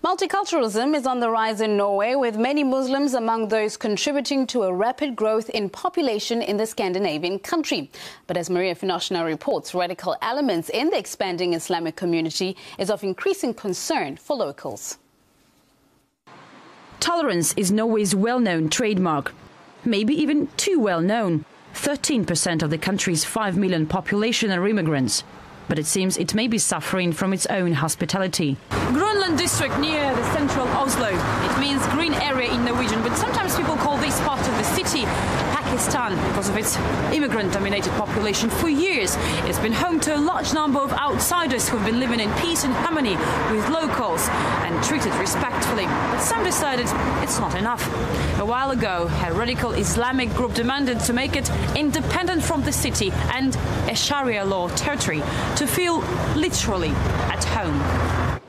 Multiculturalism is on the rise in Norway, with many Muslims among those contributing to a rapid growth in population in the Scandinavian country. But as Maria Finoshna reports, radical elements in the expanding Islamic community is of increasing concern for locals. Tolerance is Norway's well-known trademark, maybe even too well-known. 13% of the country's 5 million population are immigrants. But it seems it may be suffering from its own hospitality. Grønland district near the central Oslo. It means green area in Norwegian, but sometimes people call this part of the city Pakistan because of its immigrant-dominated population. For years, it's been home to a large number of outsiders who've been living in peace and harmony with locals and treated respectfully. But some decided it's not enough. A while ago, a radical Islamic group demanded to make it independent from the city and a Sharia law territory, to feel literally at home.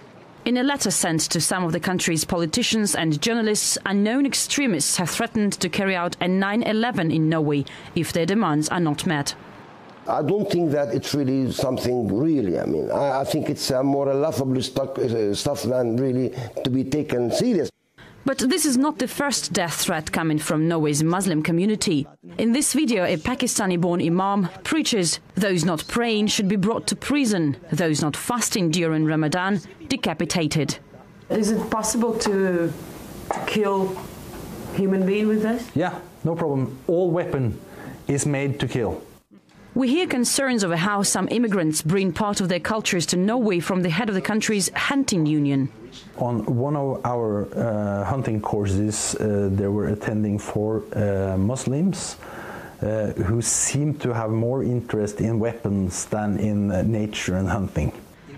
In a letter sent to some of the country's politicians and journalists, unknown extremists have threatened to carry out a 9/11 in Norway if their demands are not met. I don't think that it's really something really. I mean, I think it's more a laughable stuff than really to be taken serious. But this is not the first death threat coming from Norway's Muslim community. In this video, a Pakistani-born imam preaches those not praying should be brought to prison, those not fasting during Ramadan decapitated. Is it possible to kill human being with this? Yeah, no problem. All weapon is made to kill. We hear concerns over how some immigrants bring part of their cultures to Norway from the head of the country's hunting union. On one of our hunting courses, there were attending 4 Muslims who seemed to have more interest in weapons than in nature and hunting.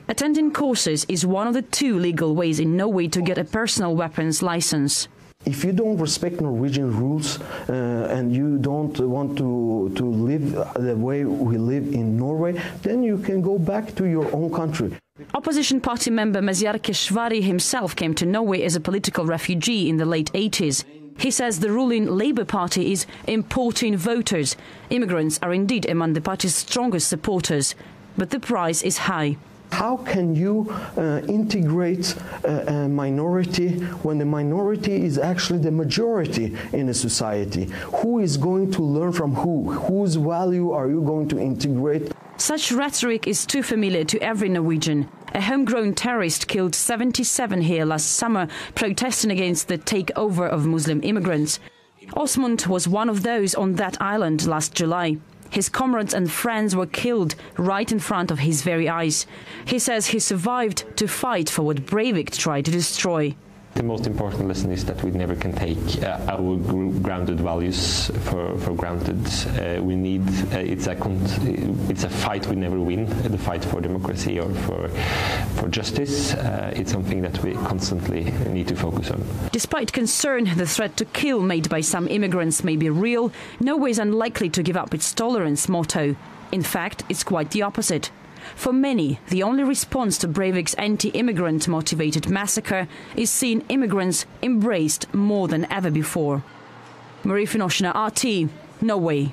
Attending courses is one of the 2 legal ways in Norway to get a personal weapons license. If you don't respect Norwegian rules and you don't want to live the way we live in Norway, then you can go back to your own country. Opposition party member Mazyar Keshvari himself came to Norway as a political refugee in the late 80s. He says the ruling Labour Party is importing voters. Immigrants are indeed among the party's strongest supporters, but the price is high. How can you integrate a minority when the minority is actually the majority in a society? Who is going to learn from who? Whose value are you going to integrate? Such rhetoric is too familiar to every Norwegian. A homegrown terrorist killed 77 here last summer, protesting against the takeover of Muslim immigrants. Osmund was one of those on that island last July. His comrades and friends were killed right in front of his very eyes. He says he survived to fight for what Breivik tried to destroy. The most important lesson is that we never can take our grounded values for granted. We need it's a fight we never win. The fight for democracy or for justice. It's something that we constantly need to focus on. Despite concern the threat to kill made by some immigrants may be real, Norway is unlikely to give up its tolerance motto. In fact, it's quite the opposite. For many, the only response to Breivik's anti-immigrant motivated massacre is seeing immigrants embraced more than ever before. Maria Finoshna, RT, Norway.